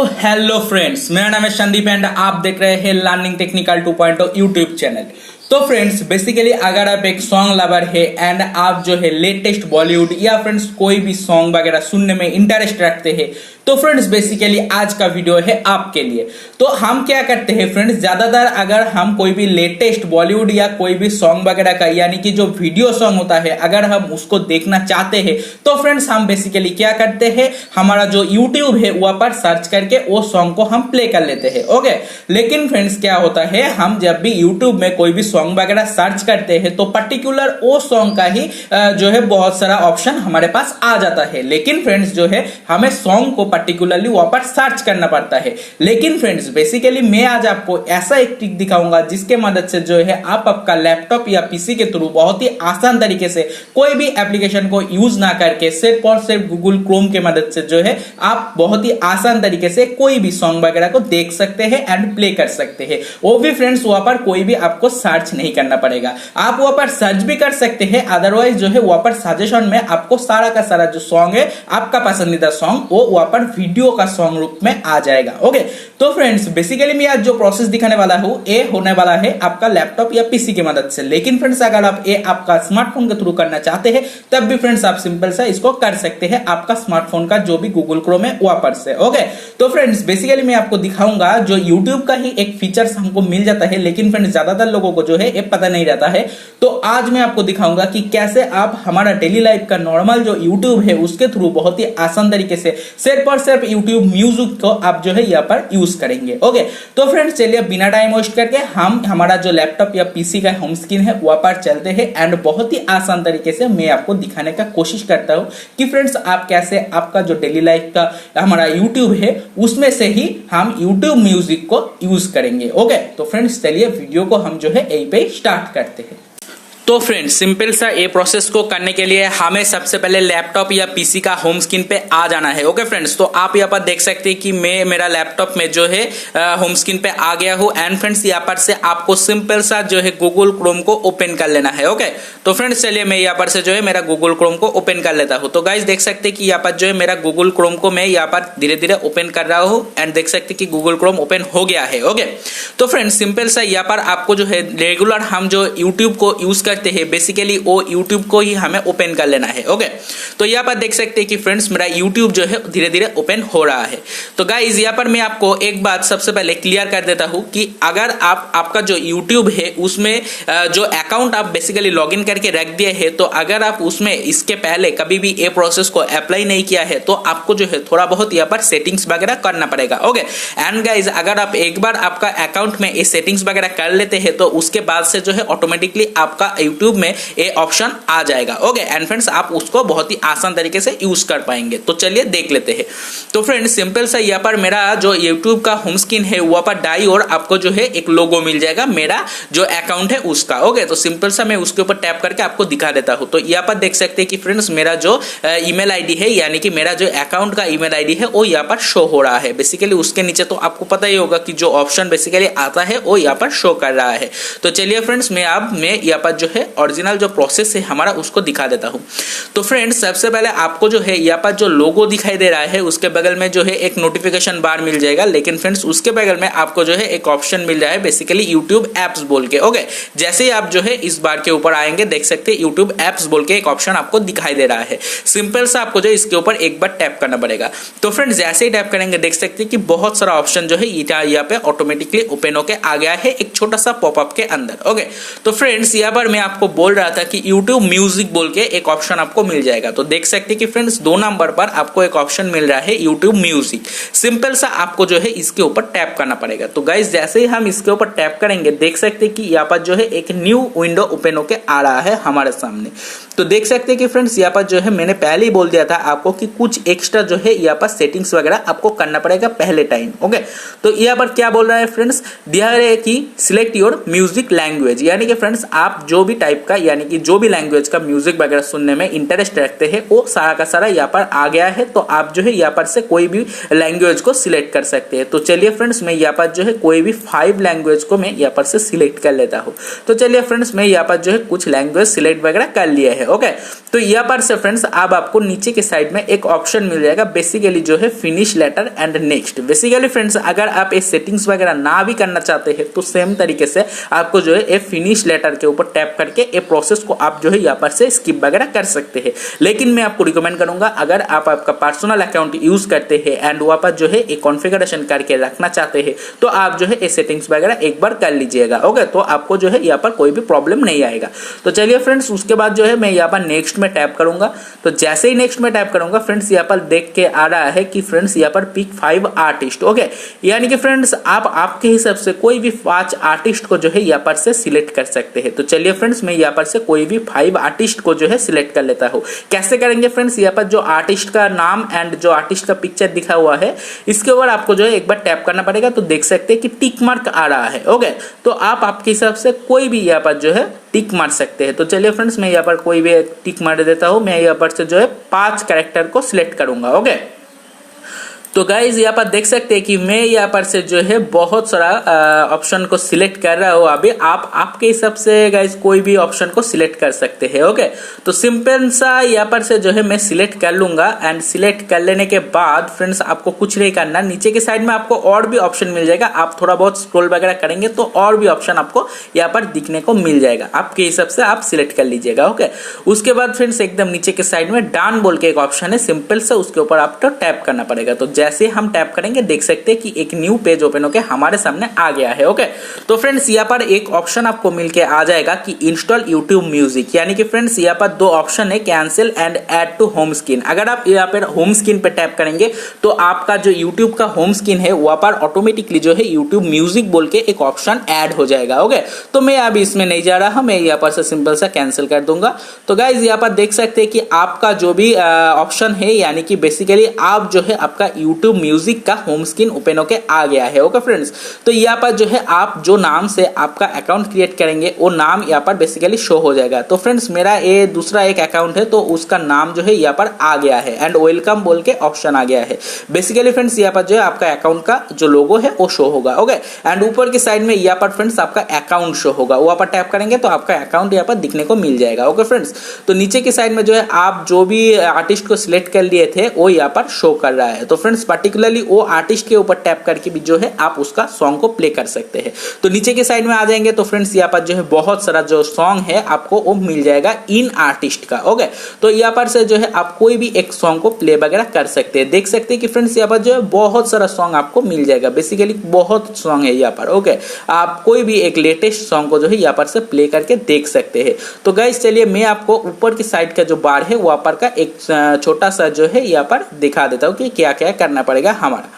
Hello friends, मेरा नाम है संदीप एंड आप देख रहे हैं लर्निंग टेक्निकल 2.0 यूट्यूब चैनल। तो फ्रेंड्स बेसिकली अगर आप एक सॉन्ग लवर है एंड आप जो है लेटेस्ट बॉलीवुड या फ्रेंड्स कोई भी सॉन्ग वगैरह सुनने में इंटरेस्ट रखते हैं तो फ्रेंड्स बेसिकली आज का वीडियो है आपके लिए। तो हम क्या करते हैं फ्रेंड्स, ज्यादातर अगर हम कोई भी लेटेस्ट बॉलीवुड या कोई भी सॉन्ग वगैरह का यानी कि जो वीडियो सॉन्ग होता है अगर हम उसको देखना चाहते हैं तो फ्रेंड्स हम बेसिकली क्या करते हैं, हमारा जो यूट्यूब है वहां पर सर्च करके वो सॉन्ग को हम प्ले कर लेते हैं। ओके, लेकिन फ्रेंड्स क्या होता है, हम जब भी यूट्यूब में कोई भी सॉन्ग वगैरह सर्च करते हैं तो पर्टिकुलर वो सॉन्ग का ही जो है बहुत सारा ऑप्शन हमारे पास आ जाता है। लेकिन फ्रेंड्स जो है हमें सॉन्ग को पर्टिकुलरली वहां पर सर्च करना पड़ता है। लेकिन फ्रेंड्स बेसिकली मैं आज आपको ऐसा एक ट्रिक दिखाऊंगा जिसके मदद से जो है आप आपका लैपटॉप या पीसी के थ्रू बहुत ही आसान तरीके से कोई भी एप्लीकेशन को यूज ना करके सिर्फ और सिर्फ गूगल क्रोम के मदद से जो है आप बहुत ही आसान तरीके से कोई भी सॉन्ग वगैरह को देख सकते हैं एंड प्ले कर सकते हैं। वो भी फ्रेंड्स वहां पर कोई भी आपको सर्च नहीं करना पड़ेगा, आप वहां पर सर्च भी कर सकते हैं, अदरवाइज जो है वहां पर सजेशन में आपको सारा का सारा जो सॉन्ग है आपका पसंदीदा सॉन्ग वो वहां पर वीडियो का सॉन्ग रूप में आ जाएगा। ओके, तो फ्रेंड्स बेसिकली मैं आज जो प्रोसेस दिखाने वाला हूं ये होने वाला है आपका लैपटॉप या पीसी की मदद से। लेकिन फ्रेंड्स अगर आप ये आपका स्मार्टफोन के थ्रू करना चाहते हैं तब भी फ्रेंड्स आप सिंपल सा इसको कर सकते हैं आपका स्मार्टफोन का जो भी गूगल क्रोम है वहां पर से। ओके, तो फ्रेंड्स बेसिकली मैं आपको दिखाऊंगा जो यूट्यूब का ही एक फीचर्स हमको मिल जाता है, लेकिन फ्रेंड्स ज्यादातर लोगों को जो है ये पता नहीं रहता है। तो आज मैं आपको दिखाऊंगा कि कैसे आप हमारा डेली लाइफ का नॉर्मल जो यूट्यूब है उसके थ्रू बहुत ही आसान तरीके से सिर्फ और सिर्फ यूट्यूब म्यूजिक को आप जो है यहाँ पर यूज करेंगे। ओके, तो फ्रेंड्स चलिए बिना टाइम वेस्ट करके हम हमारा जो लैपटॉप या पीसी का होम स्क्रीन है वहां पर चलते हैं एंड बहुत ही आसान तरीके से मैं आपको दिखाने का कोशिश करता हूं कि फ्रेंड्स आप कैसे आपका जो डेली लाइफ का हमारा यूट्यूब है उसमें से ही हम यूट्यूब म्यूजिक को यूज करेंगे। ओके, तो फ्रेंड्स चलिए वीडियो को हम जो है यहीं पे स्टार्ट करते हैं। तो फ्रेंड्स सिंपल सा ये प्रोसेस को करने के लिए हमें सबसे पहले लैपटॉप या पीसी का होम स्क्रीन पे आ जाना है। ओके फ्रेंड्स, तो आप यहाँ पर देख सकते हैं कि मैं मेरा लैपटॉप में जो है होम स्क्रीन पे आ गया हूँ एंड फ्रेंड्स यहाँ पर से आपको सिंपल सा जो है गूगल क्रोम को ओपन कर लेना है। ओके, तो फ्रेंड्स चलिए मैं यहाँ पर से जो है मेरा गूगल क्रोम को ओपन कर लेता हूँ। तो गाइज देख सकते हैं कि यहाँ पर जो है मेरा गूगल क्रोम को मैं यहाँ पर धीरे धीरे ओपन कर रहा हूँ एंड देख सकते हैं कि गूगल क्रोम ओपन हो गया है। ओके, तो फ्रेंड्स सिंपल सा यहाँ पर आपको जो है रेगुलर हम जो यूट्यूब को यूज करते हैं बेसिकली वो यूट्यूब को ही हमें ओपन कर लेना है। ओके, तो यहाँ पर देख सकते हैं कि फ्रेंड्स मेरा यूट्यूब जो है धीरे धीरे ओपन हो रहा है। तो गाइज यहाँ पर मैं आपको एक बात सबसे पहले क्लियर कर देता हूँ कि अगर आपका जो यूट्यूब है उसमें जो अकाउंट आप बेसिकली लॉगिन करके रख दिए है तो अगर आप उसमें इसके पहले कभी भी ये प्रोसेस को अप्लाई नहीं किया है तो आपको जो है थोड़ा बहुत यहाँ पर सेटिंग्स वगैरह करना पड़ेगा। ओके, एंड गाइज अगर आप एक बार आपका अकाउंट में ये सेटिंग्स वगैरह कर लेते हैं तो उसके बाद से जो है ऑटोमेटिकली आपका यूट्यूब में ये ऑप्शन आ जाएगा। ओके, एंड फ्रेंड्स आप उसको बहुत ही आसान तरीके से यूज कर पाएंगे। तो चलिए देख लेते हैं। तो फ्रेंड्स सिंपल सा यहाँ पर मेरा जो यूट्यूब का होम स्क्रीन है वहां पर दाईं ओर आपको जो है एक लोगो मिल जाएगा मेरा जो अकाउंट है उसका। ओके, तो सिंपल सा मैं उसके ऊपर टैप करके आपको दिखा देता हूं। तो यहाँ पर देख सकते हैं कि फ्रेंड्स मेरा जो ईमेल आईडी है यानी कि मेरा जो अकाउंट का ईमेल आईडी है वो यहाँ पर शो हो रहा है। बेसिकली उसके नीचे तो आपको पता ही होगा कि जो ऑप्शन बेसिकली आता है वो यहाँ पर शो कर रहा है। तो चलिए फ्रेंड्स मैं यहाँ पर जो है ओरिजिनल जो प्रोसेस है हमारा उसको दिखा देता हूं। तो फ्रेंड्स सबसे पहले आपको जो है यहाँ पर जो लोगो दिखाई दे रहा है उसके बगल में जो है एक नोटिफिकेशन बार मिल जाएगा, लेकिन फ्रेंड्स उसके बगल में आपको जो है एक ऑप्शन मिल रहा है बेसिकली यूट्यूब एप्स बोल के। ओके, जैसे ही आप जो है इस बार के ऊपर आएंगे देख सकते हैं यूट्यूब एप्स बोल के एक ऑप्शन आपको दिखाई दे रहा है। सिंपल सा आपको जो इसके ऊपर एक बार टैप करना पड़ेगा। तो फ्रेंड्स जैसे ही टैप करेंगे देख सकते हैं कि बहुत सारा ऑप्शन जो है यहाँ पे ऑटोमेटिकली ओपन होके आ गया है एक छोटा सा पॉपअप के अंदर। ओके, तो फ्रेंड्स यहाँ पर मैं आपको बोल रहा था कि यूट्यूब म्यूजिक बोल के एक ऑप्शन आपको मिल जाएगा। तो देख सकते हैं कि फ्रेंड्स 2 नंबर पर आपको एक ऑप्शन मिल रहा है यूट्यूब म्यूजिक। सिंपल सा आपको जो है इसके ऊपर टैप करना पड़ेगा। तो गाइस जैसे ही हम इसके ऊपर टैप करेंगे देख सकते हैं कि यहाँ पर जो है एक न्यू विंडो ओपन होके आ रहा है हमारे सामने। तो देख सकते हैं कि फ्रेंड्स यहाँ पर जो है मैंने पहले ही बोल दिया था आपको कि कुछ एक्स्ट्रा जो है यहाँ पर सेटिंग्स वगैरह आपको करना पड़ेगा पहले टाइम। ओके, तो यहाँ पर क्या बोल रहा है फ्रेंड्स, दिया है कि सिलेक्ट योर म्यूजिक लैंग्वेज, यानी कि फ्रेंड्स आप जो भी टाइप का यानी कि जो भी लैंग्वेज का म्यूजिक वगैरह सुनने में इंटरेस्ट रखते हैं वो सारा का सारा यहाँ पर आ गया है। तो आप जो है यहाँ पर से कोई भी लैंग्वेज को सिलेक्ट कर सकते हैं। तो चलिए फ्रेंड्स मैं यहाँ पर जो है कोई भी 5 लैंग्वेज को मैं यहाँ पर से सिलेक्ट कर लेता हूँ। तो चलिए फ्रेंड्स मैं यहाँ पर जो है कुछ लैंग्वेज सिलेक्ट वगैरह कर लिया है। है। ओके, तो यहाँ पर से फ्रेंड्स अब आपको नीचे के साइड में एक ऑप्शन मिल जाएगा बेसिकली जो है finish letter and next. Basically friends अगर आप ये सेटिंग्स वगैरह ना भी करना चाहते हैं तो सेम तरीके से आपको जो है ये फिनिश लेटर के ऊपर टैप करके ये प्रोसेस को आप जो है यहाँ पर से स्किप वगैरह कर सकते हैं। लेकिन मैं आपको रिकमेंड करूंगा अगर आप आपका पर्सनल अकाउंट यूज करते हैं एंड वहां पर जो है एक कॉन्फ़िगरेशन करके रखना चाहते हैं तो आप जो है ये सेटिंग्स वगैरह एक बार कर लीजिएगा। ओके, तो आपको जो है यहाँ पर कोई भी प्रॉब्लम नहीं आएगा। तो चलिए फ्रेंड्स उसके बाद जो है मैं यहाँ पर नेक्स्ट में टैप करूंगा। तो जैसे ही नेक्स्ट में टैप करूंगा फ्रेंड्स यहाँ पर देख के आ रहा है कि फ्रेंड्स यहाँ पर पिक 5 आर्टिस्ट। ओके, यानी कि फ्रेंड्स आप आपके हिसाब से कोई भी 5 आर्टिस्ट को जो है यहाँ पर से सिलेक्ट कर सकते हैं। तो चलिए फ्रेंड्स मैं यहाँ पर से कोई भी 5 आर्टिस्ट को जो है सिलेक्ट कर लेता हूँ। कैसे करेंगे फ्रेंड्स, यहाँ पर जो आर्टिस्ट का नाम एंड जो आर्टिस्ट का पिक्चर दिखा हुआ है इसके ऊपर आपको जो है एक बार टैप करना पड़ेगा। तो देख सकते हैं कि टिक मार्क आ रहा है। ओके, तो आप आपके हिसाब से कोई भी यहाँ पर जो है टिक मार सकते हैं। तो चलिए फ्रेंड्स मैं यहाँ पर कोई भी टिक मार देता हूँ। मैं यहाँ पर से जो है 5 कैरेक्टर को सिलेक्ट करूंगा। ओके, तो गाइज यहाँ पर देख सकते हैं कि मैं यहाँ पर से जो है बहुत सारा ऑप्शन को सिलेक्ट कर रहा हूँ। अभी आप आपके हिसाब से गाइज कोई भी ऑप्शन को सिलेक्ट कर सकते हैं। ओके, तो सिंपल सा यहाँ पर से जो है मैं सिलेक्ट कर लूंगा एंड सिलेक्ट कर लेने के बाद फ्रेंड्स आपको कुछ नहीं करना। नीचे के साइड में आपको और भी ऑप्शन मिल जाएगा। आप थोड़ा बहुत स्क्रॉल वगैरह करेंगे तो और भी ऑप्शन आपको यहाँ पर दिखने को मिल जाएगा। आपके हिसाब से आप सिलेक्ट कर लीजिएगा। ओके, उसके बाद फ्रेंड्स एकदम नीचे के साइड में डन बोल के एक ऑप्शन है, सिंपल से उसके ऊपर आपको टैप करना पड़ेगा। तो जैसे हम टैप करेंगे देख सकते हैं कि एक न्यू पेज ओपन होकर हमारे सामने आ गया है। ओके, तो फ्रेंड्स यहाँ पर एक ऑप्शन आपको मिलके आ जाएगा कि इंस्टॉल यूट्यूब म्यूजिक। यानी कि फ्रेंड्स यहाँ पर 2 ऑप्शन है, cancel and add to home screen. अगर आप यहाँ पर होम स्क्रीन पे टैप करेंगे तो आपका जो यूट्यूब का होम स्क्रीन है वहां पर ऑटोमेटिकली जो है यूट्यूब म्यूजिक बोल के एक ऑप्शन ऐड हो जाएगा। ओके, तो मैं अभी इसमें नहीं जा रहा, मैं यहाँ पर से सिंपल सा कैंसिल कर दूंगा। तो गाइज यहाँ पर देख सकते हैं कि आपका जो भी ऑप्शन है यानी कि बेसिकली आप जो है आपका यूट्यूब म्यूजिक का होम स्क्रीन ओपन होके आ गया है। ओके फ्रेंड्स, तो यहाँ पर जो है आप जो नाम से आपका अकाउंट क्रिएट करेंगे वो नाम यहाँ पर बेसिकली शो हो जाएगा। तो फ्रेंड्स मेरा ये दूसरा एक अकाउंट है तो उसका नाम जो है यहाँ पर आ गया है एंड वेलकम बोल के ऑप्शन आ गया है। बेसिकली फ्रेंड्स यहाँ पर जो है आपका अकाउंट का जो लोगो है वो शो होगा। ओके, एंड ऊपर की साइड में यहाँ पर फ्रेंड्स आपका अकाउंट शो होगा, वहां पर टैप करेंगे तो आपका अकाउंट यहाँ पर दिखने को मिल जाएगा। ओके फ्रेंड्स, तो नीचे की साइड में जो है आप जो भी आर्टिस्ट को सिलेक्ट कर लिए थे वो यहाँ पर शो कर रहा है। तो फ्रेंड्स पर्टिकुलरली वो आर्टिस्ट के ऊपर टैप करके भी जो है आप उसका सॉन्ग को प्ले कर सकते हैं। तो नीचे के साइड में आ जाएंगे तो फ्रेंड्स यहाँ पर जो है बहुत सारा जो सॉन्ग है आपको वो मिल जाएगा इन आर्टिस्ट का। ओके, तो यहाँ पर से जो है आप कोई भी एक सॉन्ग को प्ले वगैरह कर सकते हैं। देख सकते हैं कि फ्रेंड्स यहाँ पर जो है बहुत सारा सॉन्ग आपको मिल जाएगा। बेसिकली बहुत सॉन्ग है यहाँ पर। ओके, आप कोई भी एक लेटेस्ट सॉन्ग को जो है यहाँ पर से प्ले करके देख सकते हैं। तो गाइस चलिए मैं आपको ऊपर की साइड का जो बार है वहां पर का एक छोटा सा जो है यहाँ पर दिखा देता हूँ कि क्या क्या करना पड़ेगा हमारा।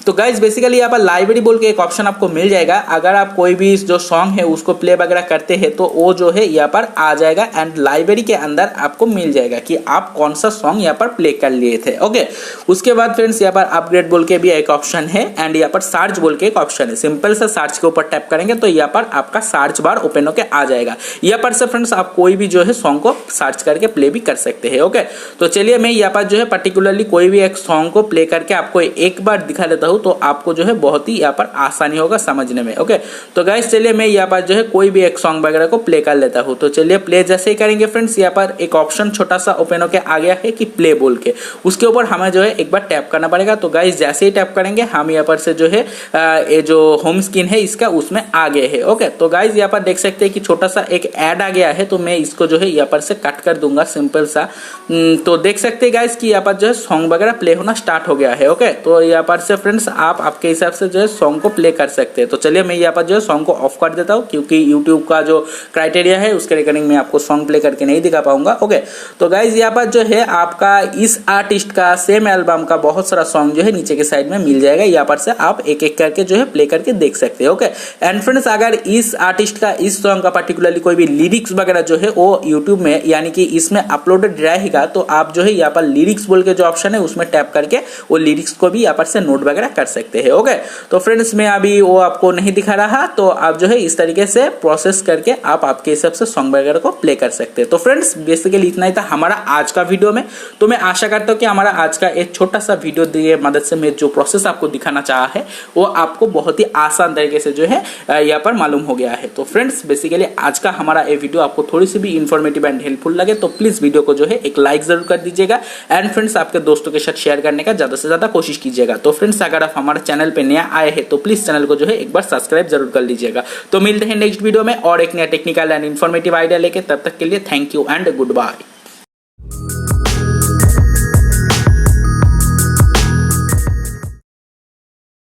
तो गाइज बेसिकली यहाँ पर लाइब्रेरी बोल के एक ऑप्शन आपको मिल जाएगा। अगर आप कोई भी जो सॉन्ग है उसको प्ले वगैरह करते हैं तो वो जो है यहाँ पर आ जाएगा एंड लाइब्रेरी के अंदर आपको मिल जाएगा कि आप कौन सा सॉन्ग यहाँ पर प्ले कर लिए थे। ओके, उसके बाद फ्रेंड्स यहाँ पर अपग्रेड बोल के भी एक ऑप्शन है एंड यहाँ पर सर्च बोल के एक ऑप्शन है। सिंपल सा सर्च के ऊपर टैप करेंगे तो यहाँ पर आपका सर्च बार ओपन होकर आ जाएगा। यहाँ पर से फ्रेंड्स आप कोई भी जो है सॉन्ग को सर्च करके प्ले भी कर सकते हैं। ओके, तो चलिए मैं यहाँ पर जो है पर्टिकुलरली कोई भी एक सॉन्ग को प्ले करके आपको एक बार दिखा देता हूँ तो आपको जो है बहुत ही यहाँ पर आसानी होगा समझने में। ओके, तो गाइस चलिए मैं यहाँ पर जो है कोई भी एक सॉन्ग वगैरह को प्ले कर लेता हूँ। तो चलिए प्ले जैसे ही करेंगे फ्रेंड्स यहाँ पर एक ऑप्शन छोटा सा ओपन होके आ गया है कि प्ले बोल के, उसके ऊपर हमें जो है एक बार टैप करना पड़ेगा। तो गाइस जैसे ही टैप करेंगे हम यहाँ पर से जो है ये जो होम स्क्रीन है इसका उसमें आ गए है। ओके, तो गाइस यहाँ पर देख सकते हैं कि छोटा सा एक ऐड आ गया है तो मैं इसको जो है यहाँ पर से कट कर दूंगा सिंपल सा। तो देख सकते हैं गाइस कि यहाँ पर जो है सॉन्ग वगैरह प्ले होना स्टार्ट हो गया है। ओके, तो यहाँ पर से फ्रेंड्स आप आपके हिसाब से जो है सॉन्ग को प्ले कर सकते हैं। तो चलिए मैं यहाँ पर जो है सॉन्ग को ऑफ कर देता हूँ क्योंकि यूट्यूब का जो क्राइटेरिया है उसके रिगार्डिंग मैं आपको सॉन्ग प्ले करके नहीं दिखा पाऊंगा। ओके, तो गाइज यहाँ पर जो है आपका इस आर्टिस्ट का सेम एल्बम का बहुत सारा सॉन्ग जो है नीचे के साइड में मिल जाएगा। यहाँ पर से आप एक एक करके जो है प्ले करके देख सकते हैं। ओके, एंड फ्रेंड्स अगर इस आर्टिस्ट का इस सॉन्ग का पर्टिकुलरली कोई भी लिरिक्स वगैरह जो है वो यूट्यूब में यानी कि इसमें अपलोडेड रहेगा तो आप जो है यहाँ पर लिरिक्स बोल के जो ऑप्शन है उसमें टैप करके वो लिरिक्स को भी यहाँ पर से नोट वगैरह कर सकते हैं। ओके, तो फ्रेंड्स मैं अभी वो आपको नहीं दिखा रहा, तो आप जो है इस तरीके से प्रोसेस करके आप आपके हिसाब से सॉन्ग वगैरह को प्ले कर सकते हैं। तो फ्रेंड्स बेसिकली इतना ही था हमारा आज का वीडियो में। तो मैं आशा करता हूँ कि हमारा आज का एक छोटा सा वीडियो की मदद से मैं जो प्रोसेस आपको दिखाना चाहा है वो आपको बहुत ही आसान तरीके से जो है यहाँ पर मालूम हो गया है। तो फ्रेंड्स बेसिकली आज का हमारा ये वीडियो आपको थोड़ी सी भी इन्फॉर्मेटिव एंड हेल्पफुल लगे तो प्लीज वीडियो को जो है एक लाइक जरूर कर दीजिएगा एंड फ्रेंड्स आपके दोस्तों के साथ शेयर करने का ज्यादा से ज्यादा कोशिश कीजिएगा। तो फ्रेंड्स अगर आप हमारे चैनल पे नया आए हैं तो प्लीज चैनल को जो है एक बार सब्सक्राइब जरूर कर लीजिएगा। तो मिलते हैं नेक्स्ट वीडियो में और एक नया टेक्निकल एंड इन्फॉर्मेटिव आइडिया लेके, तब तक के लिए thank you and good bye.